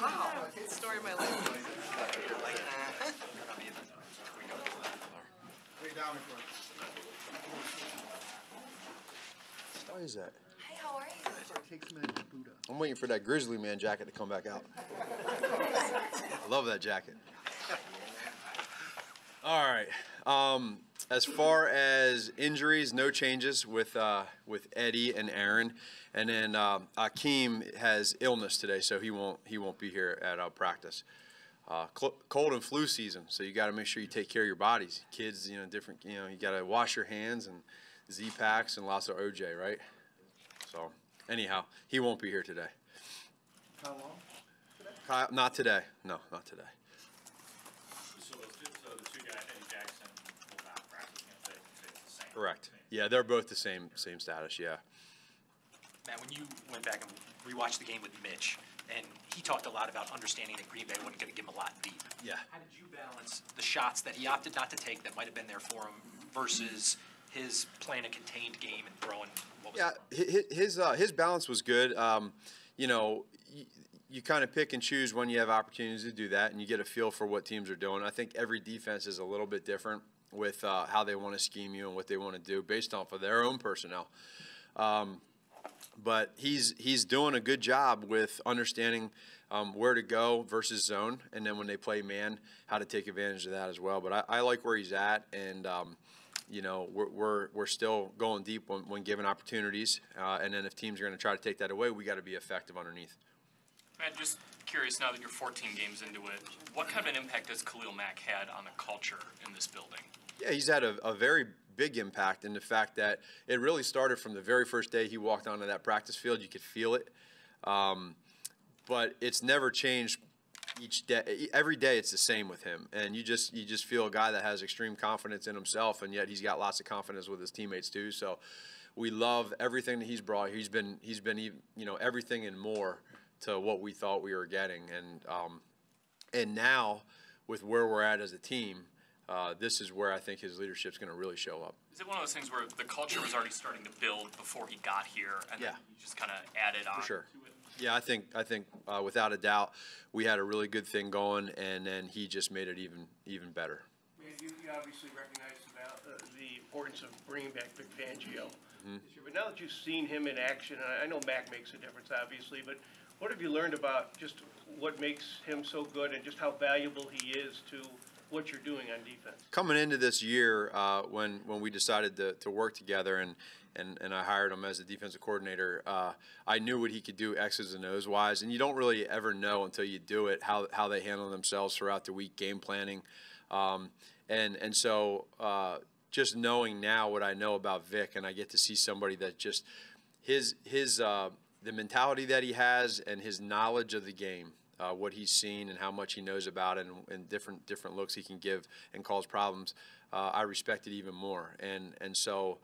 Wow, it's the story of my life. Way down in front. What is that? Hey, how are you? Take some of that Buddha. I'm waiting for that Grizzly Man jacket to come back out. I love that jacket. All right. As far as injuries, no changes with Eddie and Aaron, and then Akeem has illness today, so he won't be here at practice. Cold and flu season, so you got to make sure you take care of your bodies. Kids, you got to wash your hands and Z-Packs and lots of OJ, right? So anyhow, he won't be here today. How long? Kyle, not today. No, not today. So the two guys, Eddie Jackson, will not practice the same. Correct. Yeah, they're both the same status. Yeah. Matt, when you went back and rewatched the game with Mitch, and he talked a lot about understanding that Green Bay wasn't going to give him a lot deep. Yeah. How did you balance the shots that he opted not to take that might have been there for him versus his playing a contained game and throwing what was his balance was good. You kind of pick and choose when you have opportunities to do that, and you get a feel for what teams are doing. I think every defense is a little bit different with how they want to scheme you and what they want to do based off of their own personnel. But he's doing a good job with understanding where to go versus zone, and then when they play man, how to take advantage of that as well. But I like where he's at, and we're still going deep when given opportunities. And then if teams are going to try to take that away, we got to be effective underneath. Matt, just curious, now that you're 14 games into it, what kind of an impact has Khalil Mack had on the culture in this building? Yeah, he's had a very big impact in the fact that it really started from the very first day he walked onto that practice field. You could feel it. But it's never changed each day. Every day it's the same with him. And you just feel a guy that has extreme confidence in himself, and yet he's got lots of confidence with his teammates too. So we love everything that he's brought. He's been everything and more to what we thought we were getting. And now with where we're at as a team, this is where I think his leadership is going to really show up. Is it one of those things where the culture was already starting to build before he got here, and then you just kind of added on For sure. to it? Yeah, I think without a doubt, we had a really good thing going, and then he just made it even better. You obviously recognize the importance of bringing back Vic Fangio this year, but now that you've seen him in action, and I know Mac makes a difference, obviously, but what have you learned about just what makes him so good and just how valuable he is to what you're doing on defense? Coming into this year, when we decided to work together and I hired him as a defensive coordinator, I knew what he could do X's and O's wise, and you don't really ever know until you do it how they handle themselves throughout the week, game planning, and so just knowing now what I know about Vic, and I get to see somebody that just the mentality that he has and his knowledge of the game. What he's seen and how much he knows about it, and different looks he can give and cause problems, I respect it even more. And so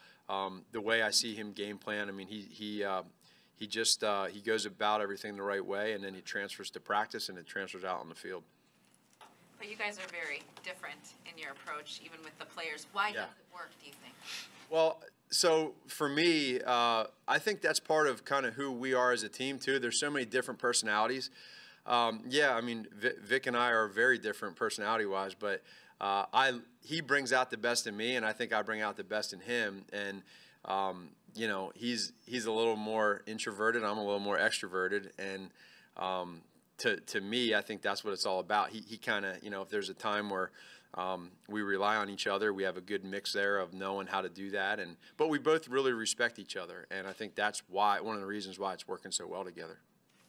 the way I see him game plan, I mean, he goes about everything the right way, and then he transfers to practice and it transfers out on the field. But you guys are very different in your approach, even with the players. Why does it work, do you think? Well, so for me, I think that's part of kind of who we are as a team too. There's so many different personalities. I mean, Vic and I are very different personality-wise, but he brings out the best in me, and I think I bring out the best in him. And he's a little more introverted, I'm a little more extroverted, and to me, I think that's what it's all about. He kind of, if there's a time where we rely on each other, we have a good mix there of knowing how to do that, but we both really respect each other, and I think that's one of the reasons why it's working so well together.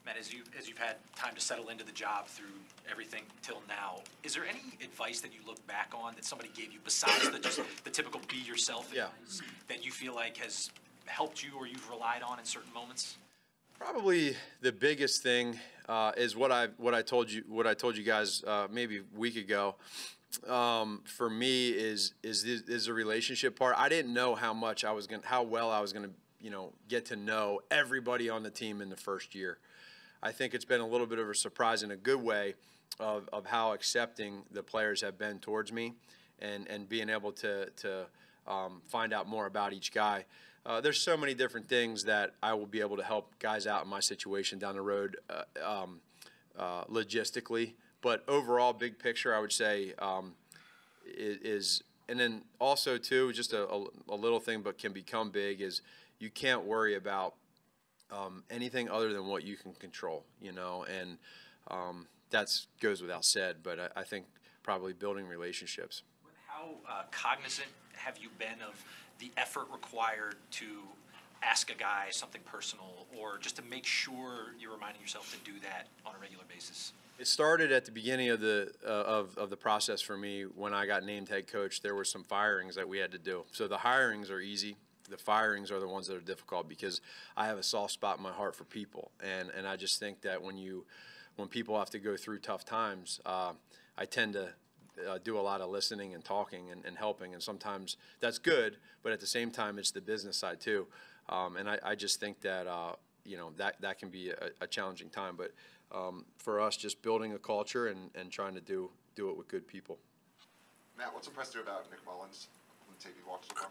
Matt, as you've had time to settle into the job through everything till now, is there any advice that you look back on that somebody gave you besides the typical be yourself advice that you feel like has helped you or you've relied on in certain moments? Probably the biggest thing is what I told you guys maybe a week ago. For me is the relationship part. I didn't know how well I was gonna get to know everybody on the team in the first year. I think it's been a little bit of a surprise in a good way of how accepting the players have been towards me, and being able to find out more about each guy. There's so many different things that I will be able to help guys out in my situation down the road logistically. But overall, big picture, I would say is, and then also too, just a little thing, but can become big, is you can't worry about anything other than what you can control, you know, and that goes without said. But I think probably building relationships. How cognizant have you been of the effort required to ask a guy something personal, or just to make sure you're reminding yourself to do that on a regular basis? It started at the beginning of the process for me. When I got named head coach, there were some firings that we had to do. So the hirings are easy. The firings are the ones that are difficult, because I have a soft spot in my heart for people, and I just think that when people have to go through tough times, I tend to do a lot of listening and talking and helping, and sometimes that's good, but at the same time, it's the business side too. And I just think that you know, that can be a challenging time. But for us, just building a culture and trying to do it with good people. Matt, what's impressed you about Nick Mullins from the tape you watched so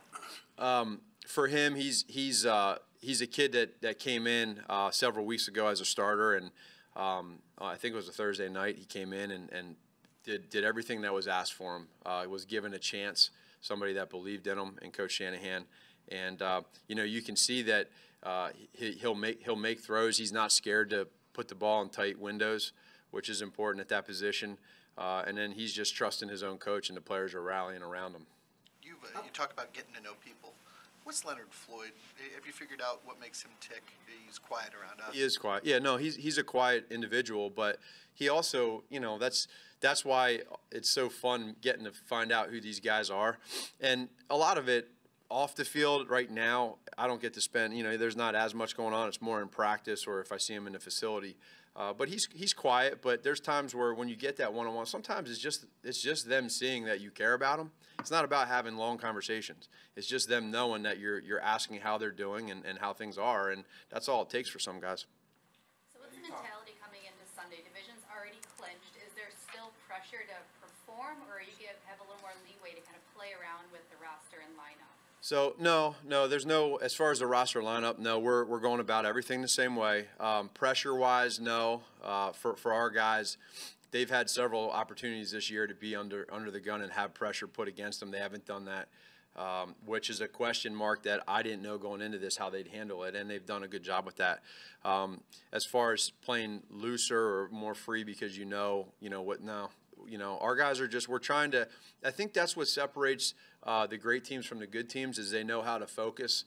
far? For him, he's a kid that came in several weeks ago as a starter, and I think it was a Thursday night. He came in and did everything that was asked for him. Was given a chance, somebody that believed in him, and Coach Shanahan. And you know, you can see that he'll make throws. He's not scared to put the ball in tight windows, which is important at that position. And then he's just trusting his own coach, and the players are rallying around him. You talk about getting to know people. What's Leonard Floyd? Have you figured out what makes him tick? He's quiet around us. He is quiet. Yeah, no, he's a quiet individual, but he also, you know, that's why it's so fun getting to find out who these guys are. And a lot of it off the field right now, I don't get to spend, you know, there's not as much going on. It's more in practice, or if I see him in the facility. But he's quiet, but there's times where when you get that one-on-one, sometimes it's just them seeing that you care about them. It's not about having long conversations. It's just them knowing that you're asking how they're doing and how things are, and that's all it takes for some guys. So what's the mentality coming into Sunday? Division's already clinched. Is there still pressure to perform, or have a little more leeway to kind of play around with the roster and lineup? So no, there's no, as far as the roster lineup, no, we're going about everything the same way. Pressure-wise, no. For our guys, they've had several opportunities this year to be under the gun and have pressure put against them. They haven't done that, which is a question mark that I didn't know going into this how they'd handle it, and they've done a good job with that. As far as playing looser or more free because you know what now. You know, our guys are just, we're trying to, I think that's what separates the great teams from the good teams, is they know how to focus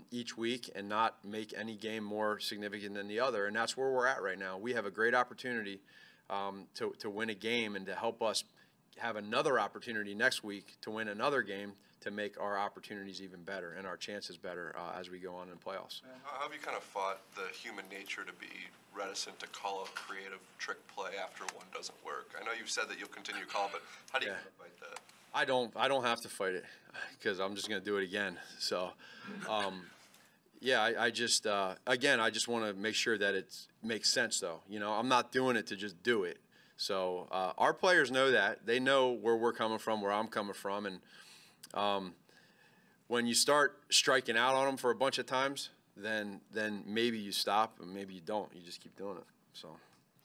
each week and not make any game more significant than the other. And that's where we're at right now. We have a great opportunity to win a game, and to help us have another opportunity next week to win another game, to make our opportunities even better and our chances better as we go on in playoffs. How have you kind of fought the human nature to be reticent to call a creative trick play after one doesn't work? I know you've said that you'll continue to call, but how do you fight that? I don't have to fight it, because I'm just going to do it again. So, yeah, I just again, I just want to make sure that it makes sense, though. You know, I'm not doing it to just do it. So our players know that. They know where we're coming from, where I'm coming from, and when you start striking out on them for a bunch of times, then maybe you stop, and maybe you don't. You just keep doing it. So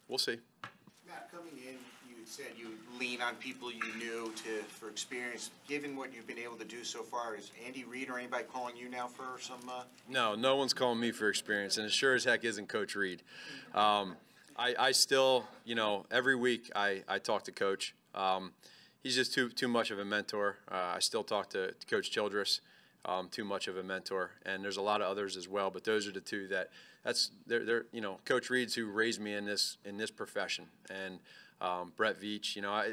we'll see. Matt, coming in, you said you lean on people you knew for experience. Given what you've been able to do so far, is Andy Reid or anybody calling you now for some? No one's calling me for experience, and it sure as heck isn't Coach Reid. I still, you know, every week I talk to Coach. He's just too much of a mentor. I still talk to Coach Childress, too much of a mentor, and there's a lot of others as well. But those are the two they're you know, Coach Reed's who raised me in this profession, and Brett Veach. You know,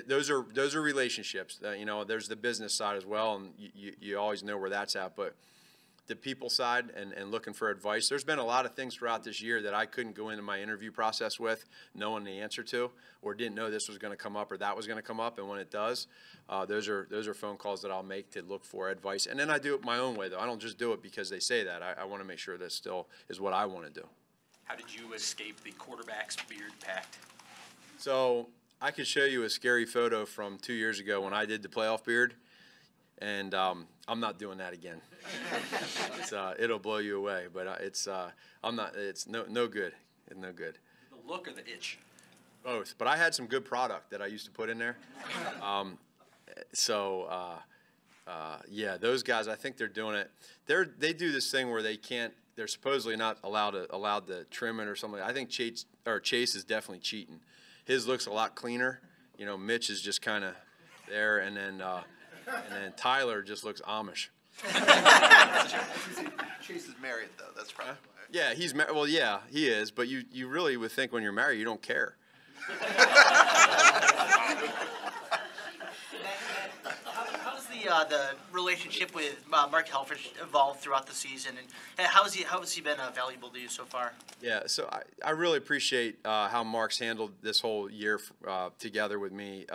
those are relationships. You know, there's the business side as well, and you always know where that's at, but the people side and looking for advice. There's been a lot of things throughout this year that I couldn't go into my interview process with knowing the answer to, or didn't know this was going to come up or that was going to come up. And when it does, those are phone calls that I'll make to look for advice. And then I do it my own way, though. I don't just do it because they say that. I want to make sure that still is what I want to do. How did you escape the quarterback's beard pact? So I could show you a scary photo from 2 years ago when I did the playoff beard. And I'm not doing that again. It'll blow you away, but it's no good. It's no good. The look or the itch? Both, but I had some good product that I used to put in there. Yeah, those guys, I think they're doing it. They do this thing where they're supposedly not allowed to trim it or something. I think Chase is definitely cheating. His looks a lot cleaner. You know, Mitch is just kind of there, and then Tyler just looks Amish. Chase is married, though. That's probably why. Yeah, he's married. Well, yeah, he is. But you really would think when you're married, you don't care. How does the relationship with Mark Helfrich evolve throughout the season, and how has he been valuable to you so far? Yeah, so I really appreciate how Mark's handled this whole year together with me.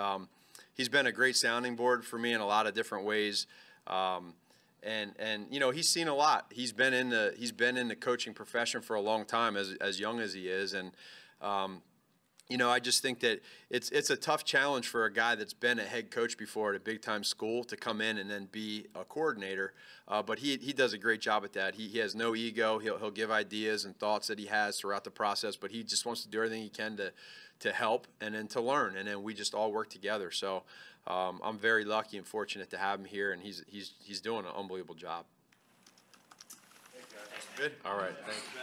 He's been a great sounding board for me in a lot of different ways. And you know, he's seen a lot. He's been in the coaching profession for a long time, as young as he is, and you know, I just think that it's a tough challenge for a guy that's been a head coach before at a big time school to come in and then be a coordinator. But he does a great job at that. He has no ego. He'll give ideas and thoughts that he has throughout the process, but he just wants to do everything he can to help and then to learn, and then we just all work together. So I'm very lucky and fortunate to have him here, and he's doing an unbelievable job. Good. All right. Thank you.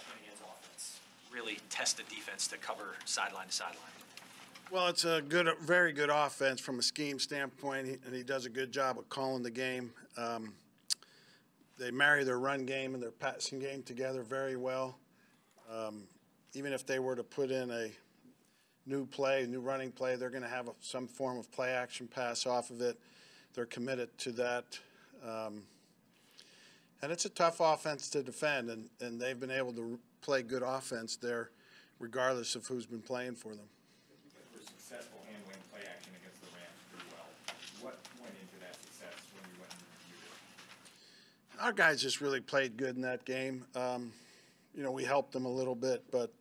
Shanahan's offense really test the defense to cover sideline to sideline? Well, it's a good, very good offense from a scheme standpoint, and he does a good job of calling the game. They marry their run game and their passing game together very well. Even if they were to put in a new running play, they're going to have some form of play action pass off of it. They're committed to that. And it's a tough offense to defend, and they've been able to play good offense there regardless of who's been playing for them. You were successful handling play action against the Rams pretty well. What went into that success when you went and reviewed it? Our guys just really played good in that game. You know, we helped them a little bit, but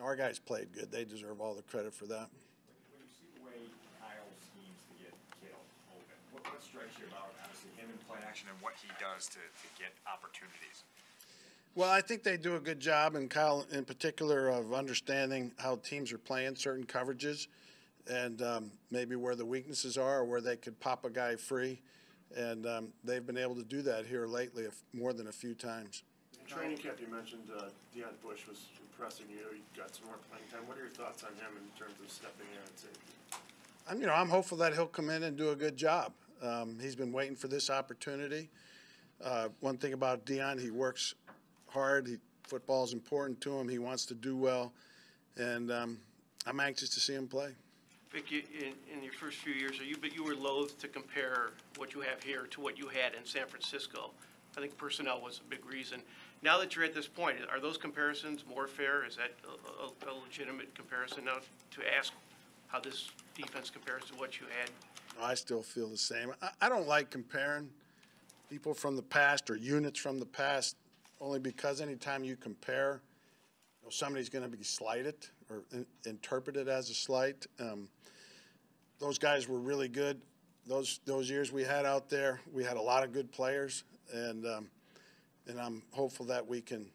our guys played good. They deserve all the credit for that. When you see the way Kyle schemes to get Kittle open, what strikes you about, obviously, him in play action and what he does to get opportunities? Well, I think they do a good job, and Kyle in particular, of understanding how teams are playing certain coverages and maybe where the weaknesses are or where they could pop a guy free. And they've been able to do that here lately more than a few times. In training camp, you mentioned Deon Bush was impressing you. He got some more playing time. What are your thoughts on him in terms of stepping in at safety? I'm hopeful that he'll come in and do a good job. He's been waiting for this opportunity. One thing about Deon, he works hard. Football is important to him. He wants to do well, and I'm anxious to see him play. Vic, in your first few years, you were loath to compare what you have here to what you had in San Francisco. I think personnel was a big reason. Now that you're at this point, are those comparisons more fair? Is that a legitimate comparison now to ask how this defense compares to what you had? I still feel the same. I don't like comparing people from the past or units from the past, only because anytime you compare, somebody's going to be slighted or interpreted as a slight. Those guys were really good. Those years we had out there, we had a lot of good players, and I'm hopeful that we can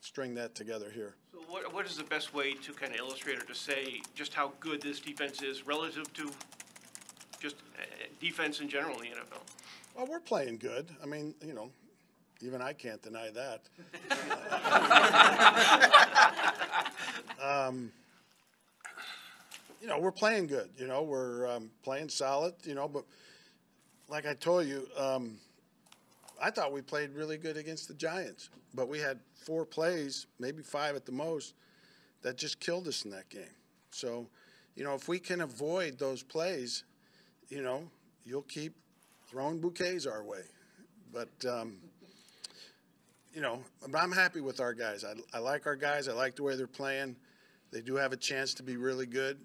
string that together here. So what is the best way to kind of illustrate or to say just how good this defense is relative to just defense in general in the NFL? Well, we're playing good. I mean, even I can't deny that. We're playing good. We're playing solid. But like I told you, I thought we played really good against the Giants. But we had 4 plays, maybe 5 at the most, that just killed us in that game. So, if we can avoid those plays, you'll keep throwing bouquets our way. But I'm happy with our guys. I like our guys. I like the way they're playing. They do have a chance to be really good,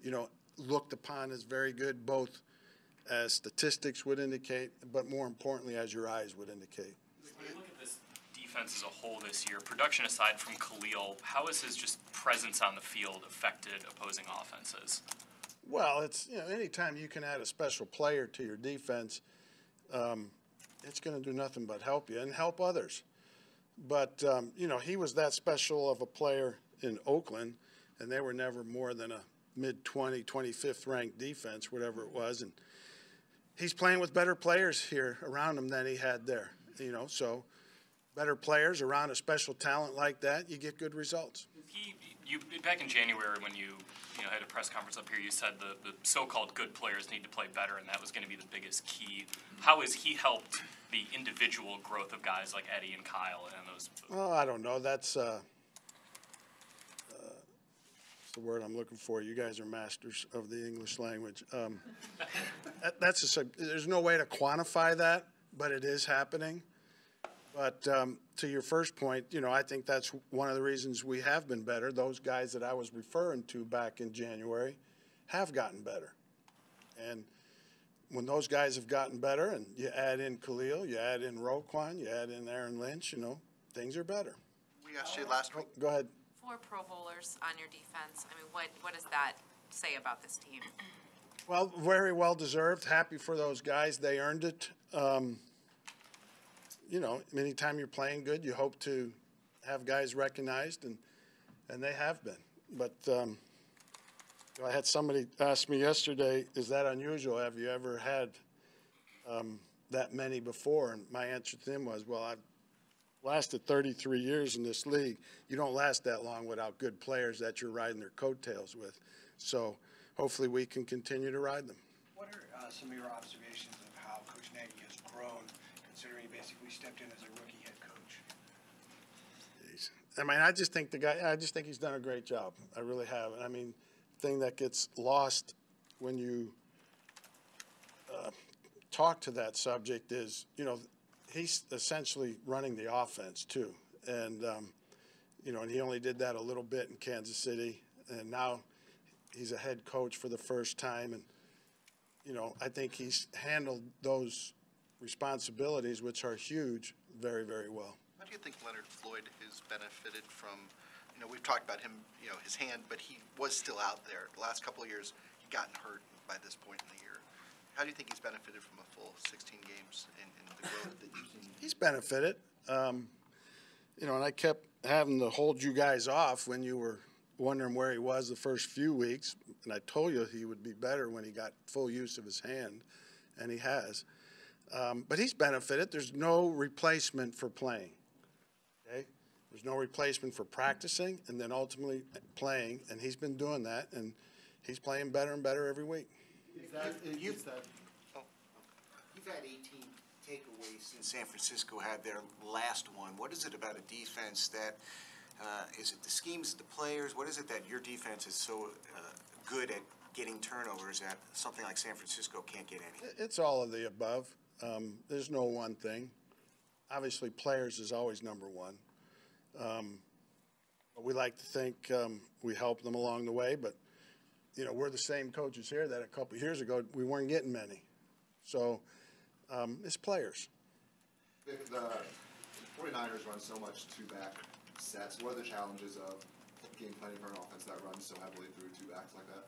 looked upon as very good, both as statistics would indicate, but more importantly, as your eyes would indicate. When you look at this defense as a whole this year, production aside from Khalil, how has his just presence on the field affected opposing offenses? Well, it's, anytime you can add a special player to your defense, it's going to do nothing but help you and help others. But, he was that special of a player in Oakland, and they were never more than a mid-20, 25th ranked defense, whatever it was. And he's playing with better players here around him than he had there, so better players around a special talent like that, you get good results. You back in January when you had a press conference up here, you said the so-called good players need to play better, and that was going to be the biggest key. How has he helped the individual growth of guys like Eddie and Kyle and those? Well, I don't know. That's the word I'm looking for. You guys are masters of the English language. There's no way to quantify that, but it is happening. But to your first point, I think that's one of the reasons we have been better. Those guys that I was referring to back in January have gotten better. And when those guys have gotten better, and you add in Khalil, you add in Roquan, you add in Aaron Lynch, things are better. We asked you last week. Go ahead. 4 Pro Bowlers on your defense. I mean, what does that say about this team? Well, very well deserved. Happy for those guys. They earned it. Anytime you're playing good, you hope to have guys recognized, and they have been. But I had somebody ask me yesterday, is that unusual? Have you ever had that many before? And my answer to them was, well, lasted 33 years in this league. You don't last that long without good players that you're riding their coattails with. So hopefully we can continue to ride them. What are some of your observations of how Coach Nagy has grown, considering he basically stepped in as a rookie head coach? I mean, I just think he's done a great job. I really have. I mean, the thing that gets lost when you talk to that subject is, you know, he's essentially running the offense too. And, you know, and he only did that a little bit in Kansas City. And now he's a head coach for the first time. And, you know, I think he's handled those responsibilities, which are huge, very, very well. How do you think Leonard Floyd has benefited from, you know, we've talked about him, you know, his hand, but he was still out there. The last couple of years, he'd gotten hurt by this point in the year. How do you think he's benefited from a full 16 games and the growth that you've seen? He's benefited. You know, and I kept having to hold you guys off when you were wondering where he was the first few weeks, and I told you he would be better when he got full use of his hand, and he has. But he's benefited. There's no replacement for playing. Okay? There's no replacement for practicing and then ultimately playing, and he's been doing that, and he's playing better and better every week. You've had 18 takeaways since San Francisco had their last one. What is it about a defense that, is it the schemes, the players? What is it that your defense is so good at getting turnovers that something like San Francisco can't get any? It's all of the above. There's no one thing. Obviously, players is always number one. But we like to think we help them along the way. But, you know, we're the same coaches here that a couple of years ago we weren't getting many. So it's players. Vic, the 49ers run so much two-back sets. What are the challenges of game planning for an offense that runs so heavily through two backs like that?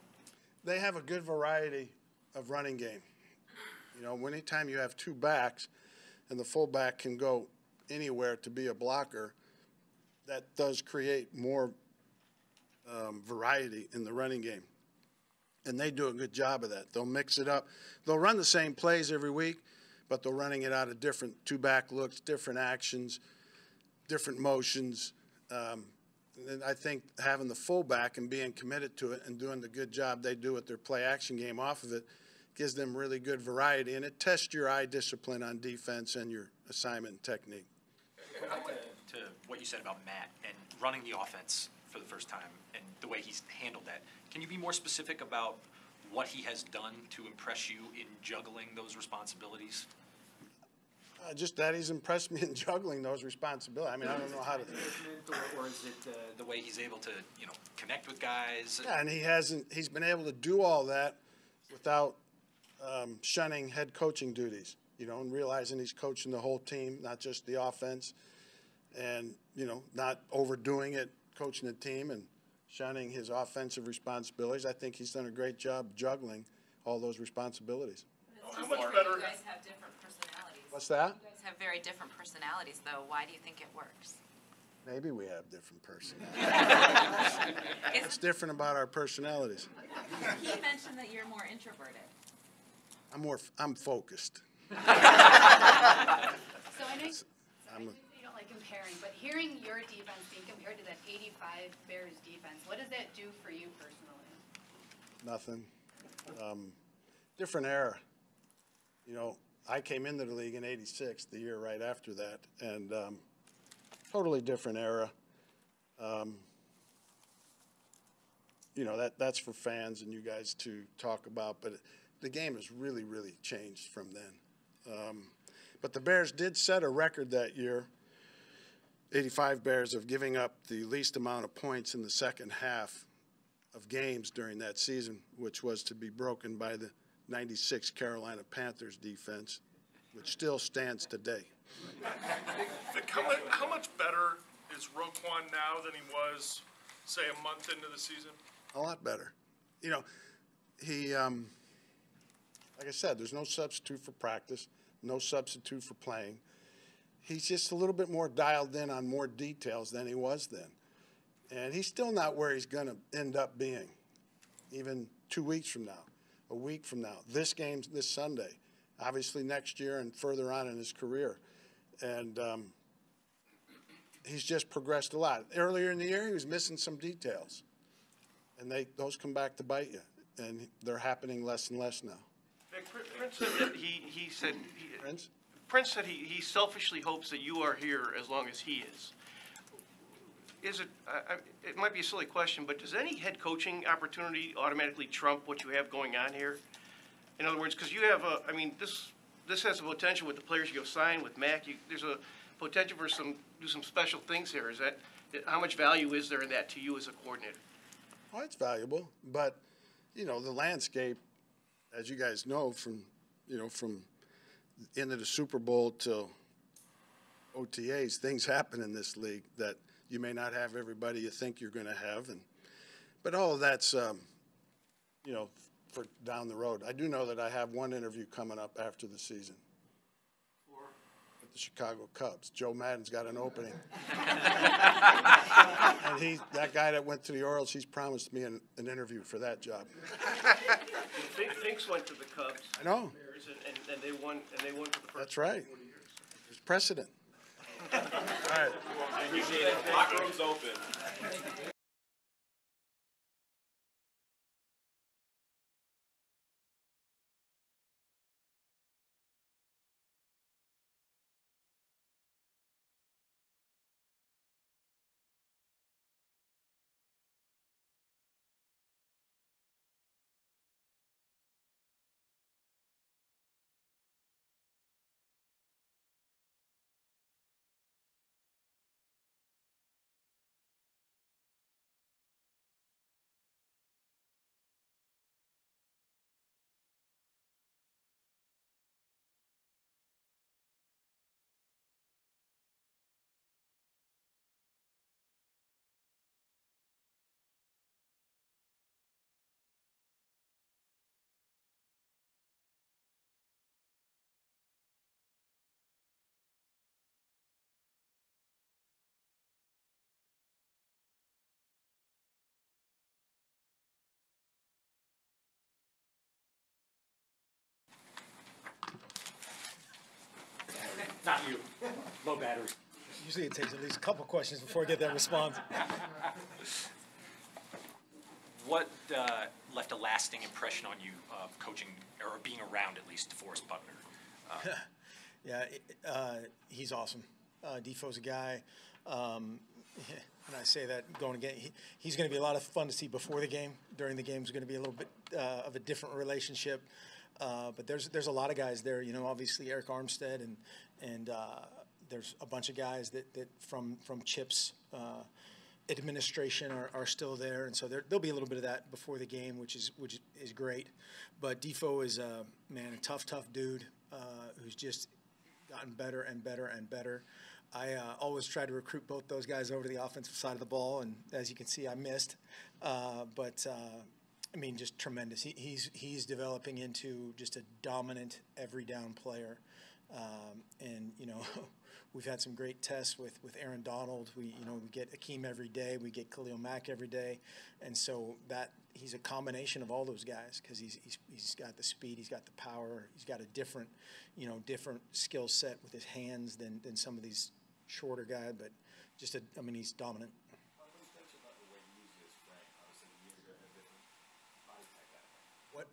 They have a good variety of running game. You know, anytime you have two backs and the fullback can go anywhere to be a blocker, that does create more variety in the running game. And they do a good job of that. They'll mix it up. They'll run the same plays every week, but they're running it out of different two-back looks, different actions, different motions. And I think having the fullback and being committed to it and doing the good job they do with their play-action game off of it gives them really good variety, and it tests your eye discipline on defense and your assignment technique. To what you said about Matt and running the offense for the first time and the way he's handled that, can you be more specific about what he has done to impress you in juggling those responsibilities? Just that he's impressed me in juggling those responsibilities. I mean, I don't know how to. Or is it the way he's able to, you know, connect with guys? Yeah, and he's been able to do all that without shunning head coaching duties, you know, and realizing he's coaching the whole team, not just the offense, and, you know, not overdoing it, coaching the team and shunning his offensive responsibilities. I think he's done a great job juggling all those responsibilities. How much better? You guys have different personalities. What's that? You guys have very different personalities, though. Why do you think it works? Maybe we have different personalities. What's different about our personalities? He mentioned that you're more introverted. I'm focused. So I know you don't like comparing, but hearing your defense being compared to that 85 Bears defense, what does that do for you personally? Nothing. Different era. You know, I came into the league in '86, the year right after that, and totally different era. You know, that's for fans and you guys to talk about, but the game has really, really changed from then. But the Bears did set a record that year, 85 Bears, of giving up the least amount of points in the second half of games during that season, which was to be broken by the '96 Carolina Panthers defense, which still stands today. Vic, how much better is Roquan now than he was, say, a month into the season? A lot better. You know, he, like I said, there's no substitute for practice, no substitute for playing. He's just a little bit more dialed in on more details than he was then. And he's still not where he's going to end up being, even 2 weeks from now, a week from now. This game's this Sunday, obviously next year and further on in his career. And he's just progressed a lot. Earlier in the year, he was missing some details, and those come back to bite you, and they're happening less and less now. Prince said that Prince said he selfishly hopes that you are here as long as he is. Is it? It might be a silly question, but does any head coaching opportunity automatically trump what you have going on here? In other words, because you have I mean, this has the potential with the players you have signed with Mac. There's a potential for do some special things here. Is that how much value is there in that to you as a coordinator? Well, it's valuable, but the landscape, as you guys know, from into the Super Bowl till OTAs, things happen in this league that you may not have everybody you think you're going to have, but all of that's for down the road. I do know that I have one interview coming up after the season. With the Chicago Cubs. Joe Madden's got an opening. And that guy that went to the Orioles, he's promised me an interview for that job. Finks went to the Cubs. I know. And they won for the first. That's right. There's precedent. All right. Locker room's open. Not you. Low battery. Usually it takes at least a couple questions before I get that response. What left a lasting impression on you coaching, or being around at least, DeForest Buckner? Yeah, he's awesome. Defoe's a guy, and I say that going again, he's going to be a lot of fun to see before the game. During the game is going to be a little bit of a different relationship. But there's a lot of guys there, obviously Eric Armstead and there's a bunch of guys that from Chip's administration are still there, and so there'll be a little bit of that before the game, which is great. But Defoe is a tough dude who's just gotten better and better and better. I always try to recruit both those guys over to the offensive side of the ball, and as you can see, I missed. Just tremendous. He's developing into just a dominant every down player. We've had some great tests with Aaron Donald. We get Akeem every day. We get Khalil Mack every day. And so that he's a combination of all those guys because he's got the speed, he's got the power, he's got a different skill set with his hands than some of these shorter guys, but he's dominant.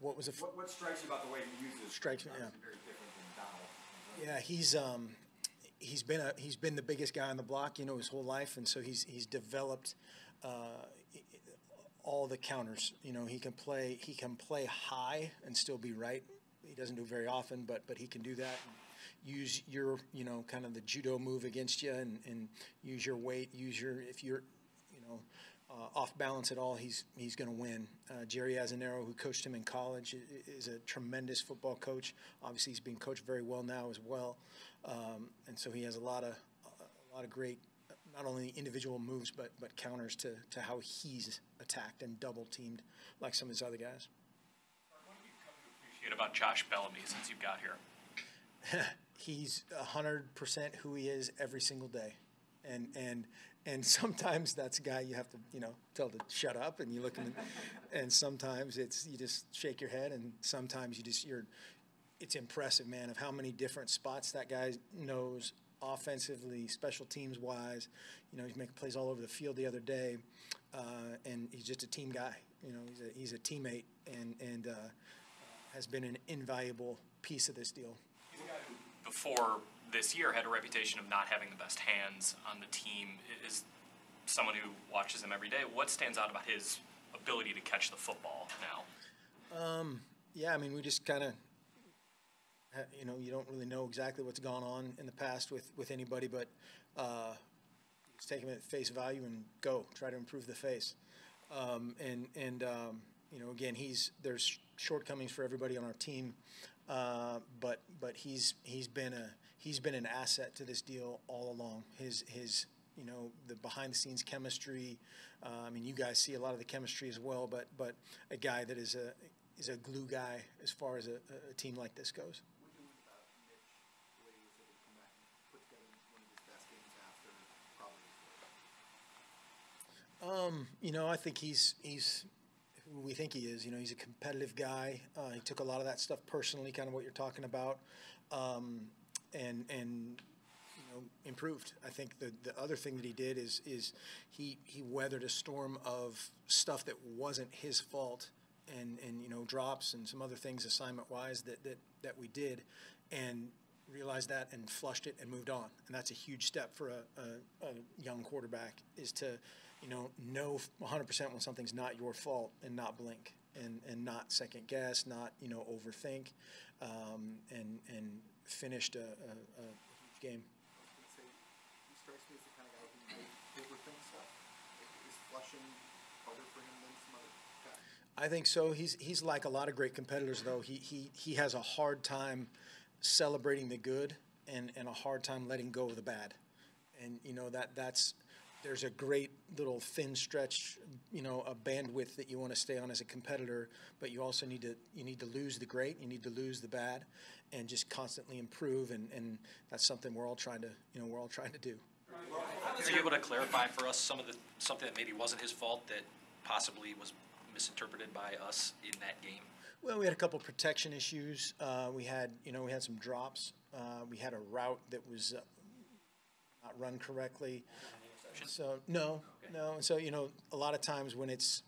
What was what strikes you about the way he uses? Strikes me, yeah. Very different than Donald. Yeah, he's been the biggest guy on the block, his whole life, and so he's developed all the counters. He can play high and still be right. He doesn't do it very often, but he can do that. Use your kind of the judo move against you, and use your weight. If you're off balance at all, he's going to win. Jerry Azzinaro, who coached him in college, is a tremendous football coach. Obviously, he's being coached very well now as well, and so he has a lot of great, not only individual moves but counters to how he's attacked and double teamed like some of his other guys. What do you come to appreciate about Josh Bellamy since you got here? He's 100% who he is every single day, and sometimes that's a guy you have to tell to shut up, and you look at him, and sometimes you just shake your head, and sometimes it's impressive, man, of how many different spots that guy knows offensively, special teams wise. You know, he's making plays all over the field the other day, and he's just a team guy. You know, he's a teammate and has been an invaluable piece of this deal. He's a guy who, before this year, had a reputation of not having the best hands on the team. Is someone who watches him every day, what stands out about his ability to catch the football now? Yeah, I mean, we just kind of, you know, you don't really know exactly what's gone on in the past with anybody, but just take him at face value and go try to improve the face. You know, again, there's shortcomings for everybody on our team, but he's been an asset to this deal all along. His you know, the behind the scenes chemistry. I mean, you guys see a lot of the chemistry as well, but a guy that is a glue guy as far as a team like this goes. You know, I think he's who we think he is. You know, he's a competitive guy. He took a lot of that stuff personally, kind of what you're talking about, and you know, improved. I think the other thing that he did is he weathered a storm of stuff that wasn't his fault, and you know, drops and some other things assignment wise that we did, and realized that and flushed it and moved on. And that's a huge step for a young quarterback, is to, you know 100% when something's not your fault and not blink and not second guess, not, you know, overthink, and finished a huge game. He strikes me as the kind of guy who may overthink stuff. Is flushing harder for him than some other guys? I think so. He's like a lot of great competitors, though. He has a hard time celebrating the good and a hard time letting go of the bad. And, you know, there's a great little thin stretch, you know, a bandwidth that you want to stay on as a competitor, but you also need to lose the great, you need to lose the bad, and just constantly improve, and that's something we're all trying to do. Are you able to clarify for us something that maybe wasn't his fault that possibly was misinterpreted by us in that game? Well, we had a couple protection issues. We had some drops. We had a route that was not run correctly. So no. And so, you know, a lot of times when it's,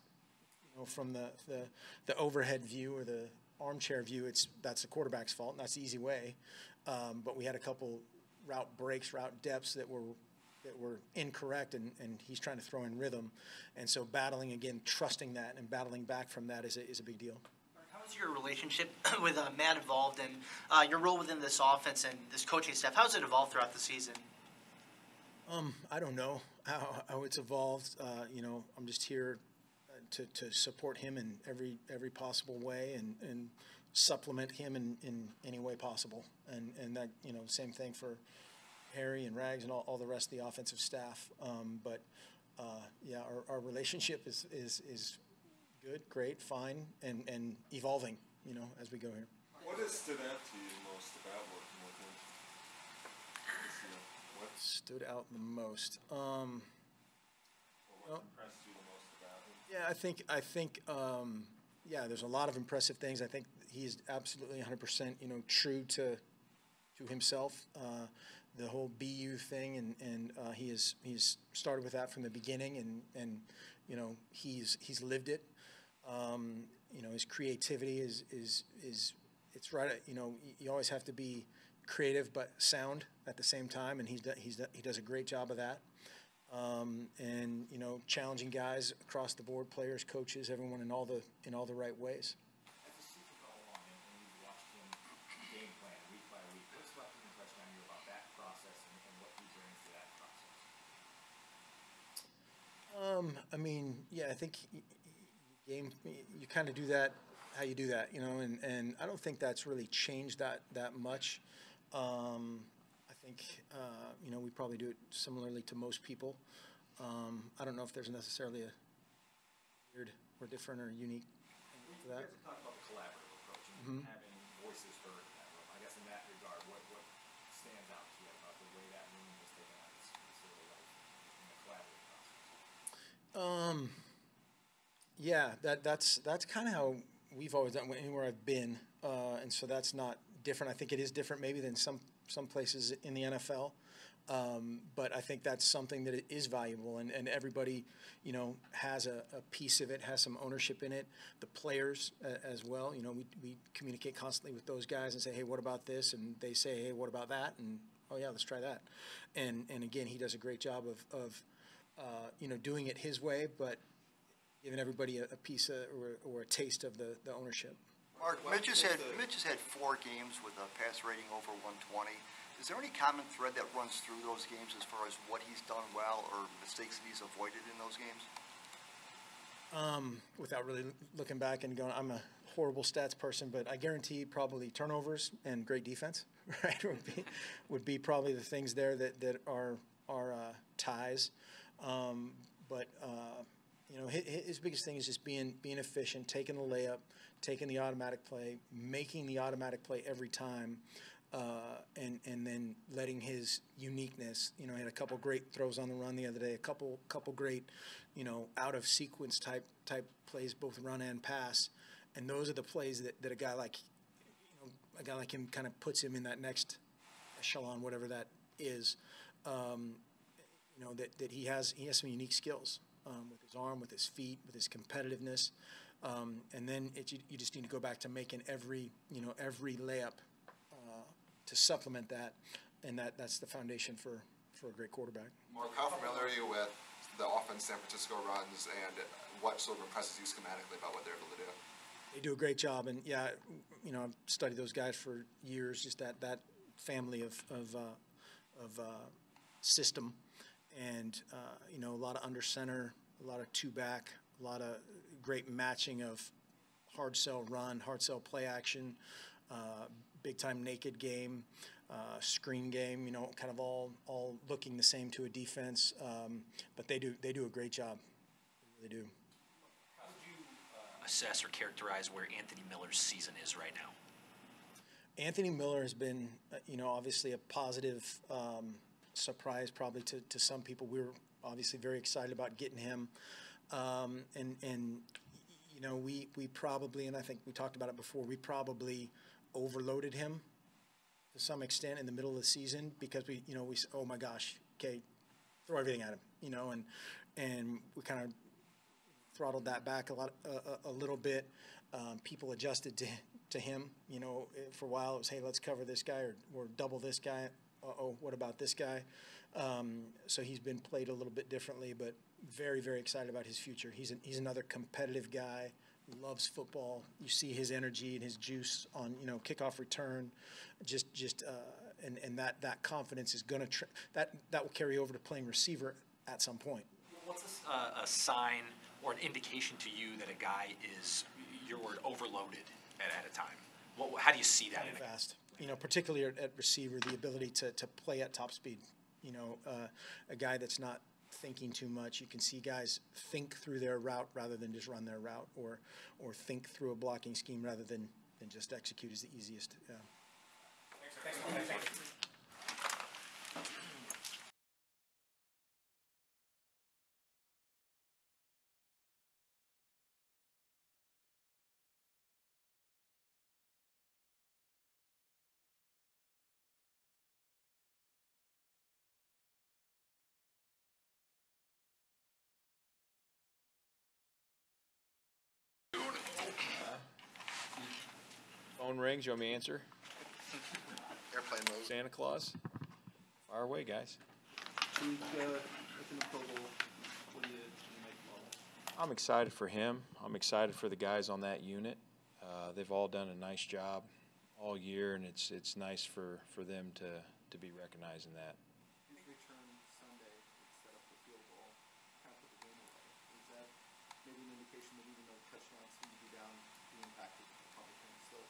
you know, from the overhead view or the armchair view, that's the quarterback's fault, and that's the easy way. But we had a couple route breaks, route depths that were incorrect, and he's trying to throw in rhythm. And so battling again, trusting that, and battling back from that is a big deal. How is your relationship with Matt evolved, and your role within this offense and this coaching staff? How has it evolved throughout the season? I don't know how it's evolved. You know, I'm just here to support him in every possible way and supplement him in any way possible. And that, you know, same thing for Harry and Rags and all the rest of the offensive staff. Yeah, our relationship is good, great, fine, and evolving, you know, as we go here. What has stood out to you most about working with him? What stood out the most? Or what impressed you the most about him? Yeah, I think, yeah, there's a lot of impressive things. I think he's absolutely 100%, you know, true to himself. The whole BU thing, and he's started with that from the beginning, and you know, he's lived it. You know, his creativity is it's right. You know, you always have to be creative but sound at the same time, and he does a great job of that. And you know, challenging guys across the board, players, coaches, everyone in all the right ways. As a Super Bowl along, and you've watched him game plan week by week, what's left an impression on you about that process and what he brings to that process? I mean, yeah, I think you kind of do that how you do that, you know, and I don't think that's really changed that much. I think, you know, we probably do it similarly to most people. I don't know if there's necessarily a weird or different or unique thing to that. We talked about the collaborative approach and having voices heard in that room. I guess in that regard, what stands out to you about the way that room was taken on this sort of life in the collaborative process? Yeah, that's kind of how we've always done anywhere I've been, and so that's not different. I think it is different maybe than some places in the NFL, But I think that's something that is valuable, and everybody, has a piece of it, has some ownership in it. The players as well, we communicate constantly with those guys and say, hey, what about this? And they say, hey, what about that? And, oh, yeah, let's try that. And again, he does a great job of doing it his way, but giving everybody a piece or a taste of the ownership. Mark, Mitch has had 4 games with a pass rating over 120. Is there any common thread that runs through those games as far as what he's done well or mistakes that he's avoided in those games? Without really looking back and going, I'm a horrible stats person, but I guarantee probably turnovers and great defense, right, would be probably the things there that are ties. But his biggest thing is just being efficient, taking the layup, taking the automatic play, making the automatic play every time, and then letting his uniqueness. He had a couple great throws on the run the other day, a couple great, out of sequence type plays, both run and pass, and those are the plays that a guy like him kind of puts him in that next echelon, whatever that is. That he has some unique skills with his arm, with his feet, with his competitiveness, and then you just need to go back to making every layup to supplement that, and that's the foundation for a great quarterback. Mark, how familiar are you with the offense San Francisco runs, and what sort of impresses you schematically about what they're able to do? They do a great job, and yeah, I've studied those guys for years. Just that family of system, and a lot of under center, a lot of 2-back, a lot of great matching of hard sell run, hard sell play action, big time naked game, screen game. Kind of all looking the same to a defense, but they do a great job. They really do. How would you assess or characterize where Anthony Miller's season is right now? Anthony Miller has been, obviously a positive surprise probably to some people. We were obviously very excited about getting him, we probably, and I think we talked about it before, we probably overloaded him to some extent in the middle of the season because we oh my gosh, okay, throw everything at him, and we kind of throttled that back a little bit. People adjusted to him, for a while it was, hey, let's cover this guy or double this guy. Uh-oh, what about this guy? So he's been played a little bit differently, but very, very excited about his future. He's another competitive guy, loves football. You see his energy and his juice on, kickoff return, and that confidence is going to that will carry over to playing receiver at some point. What's a sign or an indication to you that a guy is, your word, overloaded at a time? How do you see that? Fast. Particularly at receiver, the ability to play at top speed. A guy that's not thinking too much. You can see guys think through their route rather than just run their route, or think through a blocking scheme rather than just execute is the easiest. Yeah. Thanks. Phone rings, you want me to answer? Airplane mode. Santa Claus? Fire away, guys. I'm excited for him. I'm excited for the guys on that unit. They've all done a nice job all year, and it's nice for them to be recognized in that. His return Sunday set up the field goal, kind of put the game away. Is that maybe an indication that even though touchdowns seem to be down, the impact of the public still?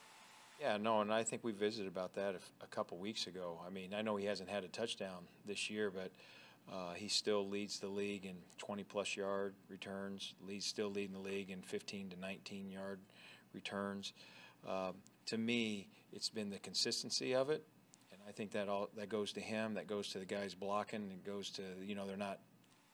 Yeah, no, and I think we visited about that a couple weeks ago. I mean, I know he hasn't had a touchdown this year, but he still leads the league in 20-plus yard returns. Still leading the league in 15 to 19-yard returns. To me, it's been the consistency of it, and I think that goes to him. That goes to the guys blocking. It goes to they're not,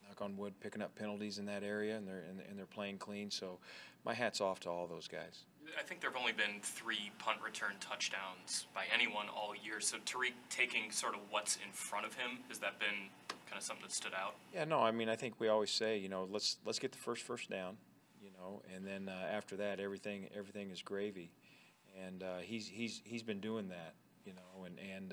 knock on wood, picking up penalties in that area, and they're playing clean. So, my hat's off to all those guys. I think there have only been 3 punt return touchdowns by anyone all year. So Tariq taking sort of what's in front of him, has that been kind of something that stood out? Yeah, no, I mean, I think we always say, you know, let's get the first down, you know, and then after that, everything is gravy, and he's been doing that, you know, and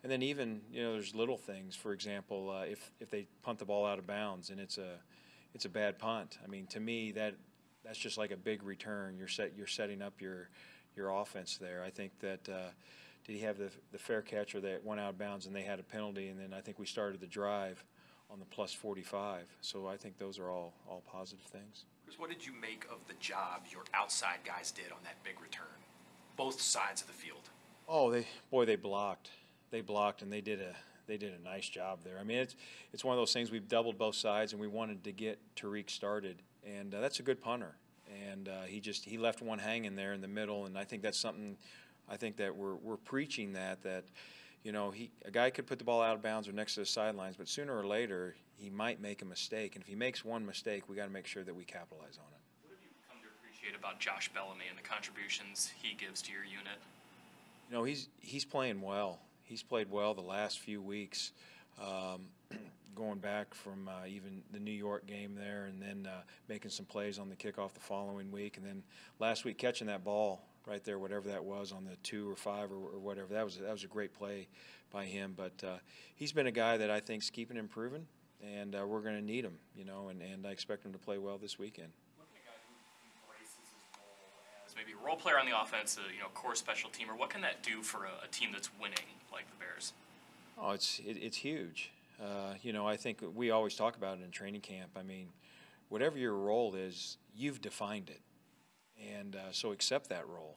then even, you know, there's little things. For example, if they punt the ball out of bounds and it's a bad punt, I mean, to me that's just like a big return. You're setting up your offense there. I think that did he have the fair catcher that went out of bounds and they had a penalty, and then I think we started the drive on the plus 45. So I think those are all positive things. Chris, what did you make of the job your outside guys did on that big return, both sides of the field? Oh, they blocked. They blocked, and they did a nice job there. I mean, it's one of those things. We've doubled both sides, and we wanted to get Tariq started, and that's a good punter. And he left one hanging there in the middle, and I think that's something. I think that we're preaching that you know, a guy could put the ball out of bounds or next to the sidelines, but sooner or later he might make a mistake, and if he makes one mistake, we got to make sure that we capitalize on it. What have you come to appreciate about Josh Bellamy and the contributions he gives to your unit? You know, he's playing well. He's played well the last few weeks, going back from even the New York game there, and then making some plays on the kickoff the following week, and then last week catching that ball right there, whatever that was on the 2 or 5 or whatever. That was a great play by him. But he's been a guy that I think's keeping improving, and we're going to need him, you know, and I expect him to play well this weekend. Looking at a guy who embraces his role as maybe a role player on the offense, you know, core special teamer, what can that do for a team that's winning like the Bears? Oh, it's huge. You know, I think we always talk about it in training camp. I mean, whatever your role is, you've defined it. And so accept that role.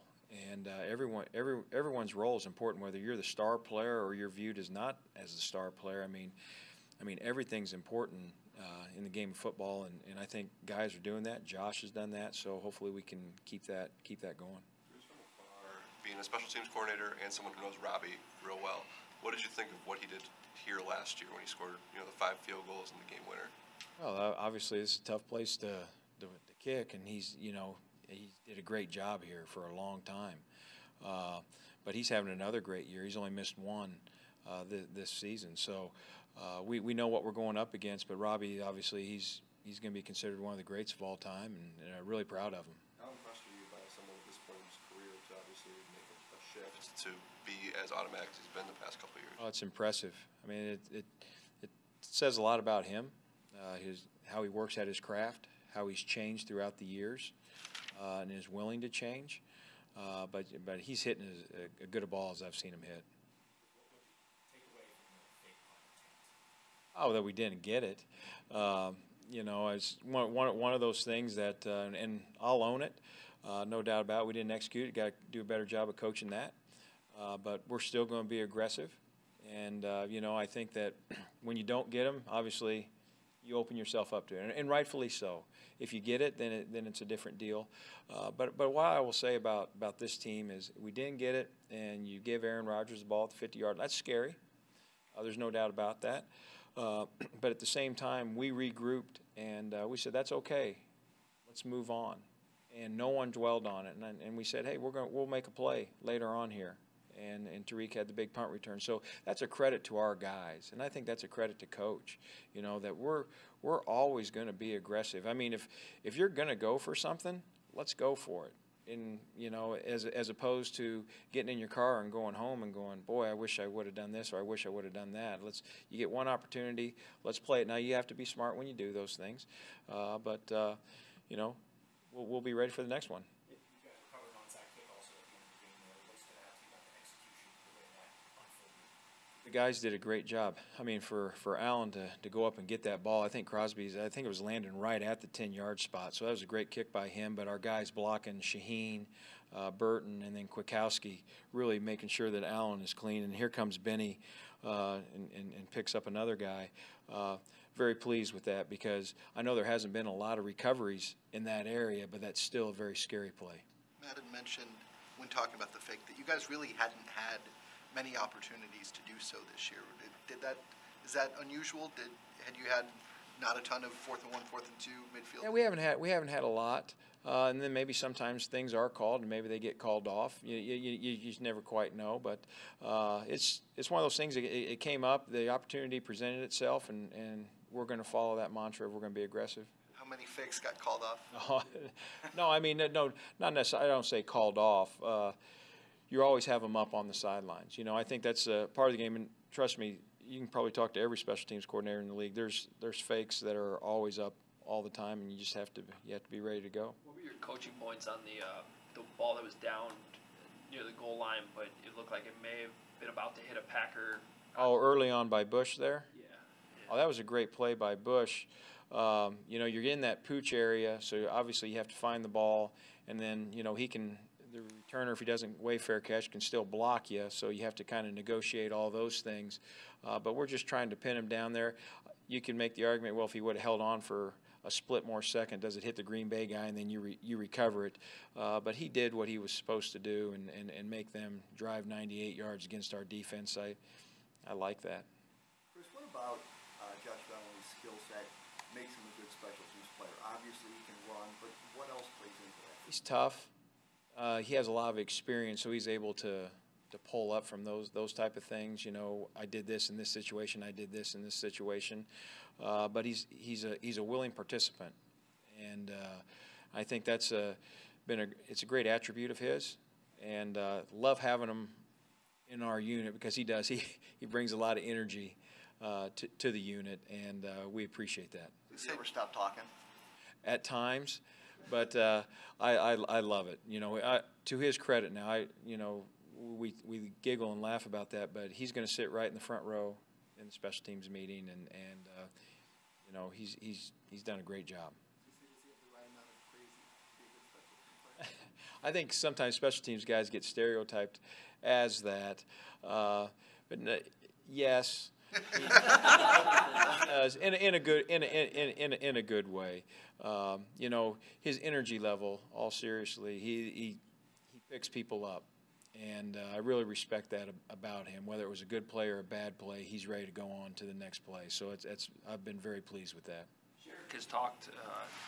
And everyone's role is important, whether you're the star player or you're viewed as not as the star player. I mean, everything's important in the game of football, and I think guys are doing that. Josh has done that, so hopefully we can keep that going. Being a special teams coordinator and someone who knows Robbie real well, what did you think of what he did here last year when he scored, you know, the 5 field goals and the game winner? Well, obviously this is a tough place to kick, and he's, you know, he did a great job here for a long time. But he's having another great year. He's only missed one this season. So we know what we're going up against, but Robbie, obviously, he's going to be considered one of the greats of all time, and I'm really proud of him. How impressed are you by someone at this point in his career to obviously make a shift to be as automatic as he's been the past couple of years? Oh, it's impressive. I mean, it says a lot about him, how he works at his craft, how he's changed throughout the years. And is willing to change, but he's hitting as good a ball as I've seen him hit. Oh, that we didn't get it. You know, it's one of those things that, and I'll own it, no doubt about it. We didn't execute it. Got to do a better job of coaching that. But we're still going to be aggressive, and you know, I think that when you don't get them, obviously, you open yourself up to it, and rightfully so. If you get it, then it's a different deal. But what I will say about this team is we didn't get it, and you give Aaron Rodgers the ball at the 50-yard line. That's scary. There's no doubt about that. But at the same time, we regrouped, and we said, that's okay. Let's move on. And no one dwelled on it. And we said, hey, we'll make a play later on here. And Tariq had the big punt return. So that's a credit to our guys, and I think that's a credit to Coach, you know, that we're always going to be aggressive. I mean, if you're going to go for something, let's go for it. And, you know, as opposed to getting in your car and going home and going, boy, I wish I would have done this, or I wish I would have done that. You get one opportunity, let's play it. Now, you have to be smart when you do those things. But you know, we'll be ready for the next one. The guys did a great job. I mean, for Allen to go up and get that ball, I think it was landing right at the 10-yard spot. So that was a great kick by him. But our guys blocking Shaheen, Burton, and then Kwiatkowski, really making sure that Allen is clean. And here comes Benny and picks up another guy. Very pleased with that, because I know there hasn't been a lot of recoveries in that area, but that's still a very scary play. Matt had mentioned when talking about the fake that you guys really hadn't had many opportunities to do so this year. Is that unusual? Had you had not a ton of 4th and 1, 4th and 2 midfield? Yeah, we haven't had a lot. And then maybe sometimes things are called and maybe they get called off. You just never quite know. But it's one of those things, it came up, the opportunity presented itself, and we're going to follow that mantra. We're going to be aggressive. How many fakes got called off? No, I mean, no, not necessarily. I don't say called off. You always have them up on the sidelines. You know, I think that's part of the game. And trust me, you can probably talk to every special teams coordinator in the league. There's fakes that are always up all the time, and you just have to be ready to go. What were your coaching points on the ball that was down near the goal line, but it looked like it may have been about to hit a Packer? Oh, early on by Bush there? Yeah. Oh, that was a great play by Bush. You know, you're in that pooch area, so obviously you have to find the ball, and then, you know, the returner, if he doesn't weigh fair catch, can still block you, so you have to kind of negotiate all those things. But we're just trying to pin him down there. You can make the argument, well, if he would have held on for a split more second, does it hit the Green Bay guy, and then you recover it. But he did what he was supposed to do and make them drive 98 yards against our defense. I like that. Chris, what about Josh Bentley's skill set makes him a good special teams player? Obviously he can run, but what else plays into that? He's tough. He has a lot of experience, so he's able to pull up from those type of things. You know, I did this in this situation, I did this in this situation. But he's a willing participant, and I think that's it's a great attribute of his, and love having him in our unit because he brings a lot of energy to the unit, and we appreciate that. Does he ever stop talking? At times, but I love it. You know, to his credit now, we giggle and laugh about that, but he's going to sit right in the front row in the special teams meeting, and you know, he's done a great job. I think sometimes special teams guys get stereotyped as that, but yes, in a good way. You know, his energy level, all seriously, he picks people up. And I really respect that about him. Whether it was a good play or a bad play, he's ready to go on to the next play. So I've been very pleased with that. Sherrick has talked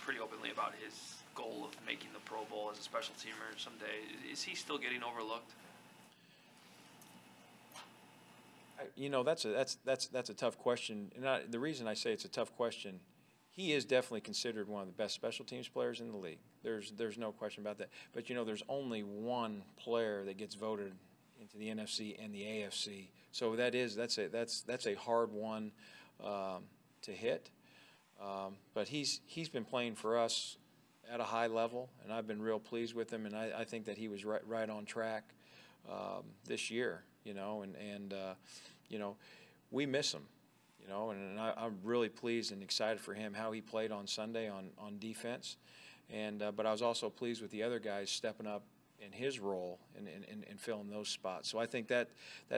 pretty openly about his goal of making the Pro Bowl as a special teamer someday. Is he still getting overlooked? You know, that's a tough question. And the reason I say it's a tough question, he is definitely considered one of the best special teams players in the league. There's no question about that. But, you know, there's only one player that gets voted into the NFC and the AFC. So that's a hard one to hit. But he's been playing for us at a high level, and I've been real pleased with him. And I think that he was right on track this year. You know, and you know, we miss him. You know, and I'm really pleased and excited for him how he played on Sunday on defense, and but I was also pleased with the other guys stepping up in his role and filling those spots. So I think that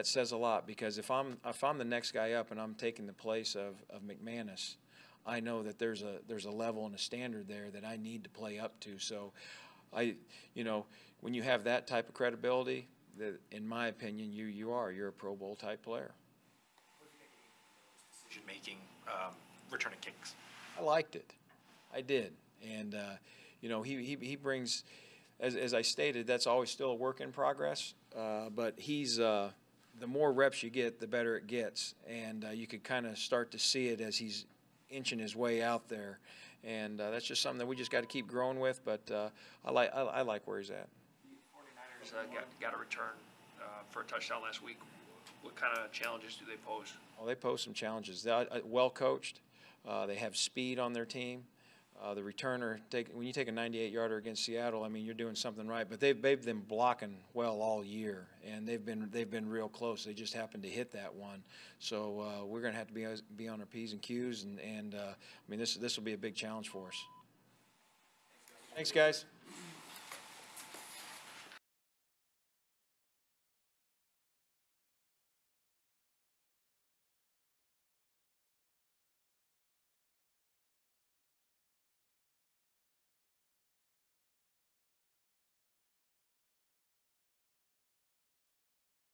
says a lot, because if I'm the next guy up and I'm taking the place of McManus, I know that there's a level and a standard there that I need to play up to. So you know, when you have that type of credibility, that in my opinion you're a Pro Bowl type player. Making returning kicks. I liked it. I did. And, you know, he brings, as I stated, that's always still a work in progress. But he's, the more reps you get, the better it gets. And you could kind of start to see it as he's inching his way out there. And that's just something that we just got to keep growing with. But I like where he's at. The 49ers got a return for a touchdown last week. What kind of challenges do they pose? Oh, they pose some challenges. They're well coached. They have speed on their team. The returner, when you take a 98-yarder against Seattle, I mean, you're doing something right. But they've been blocking well all year, and they've been real close. They just happened to hit that one. So we're going to have to be on our P's and Q's, and I mean, this will be a big challenge for us. Thanks, guys.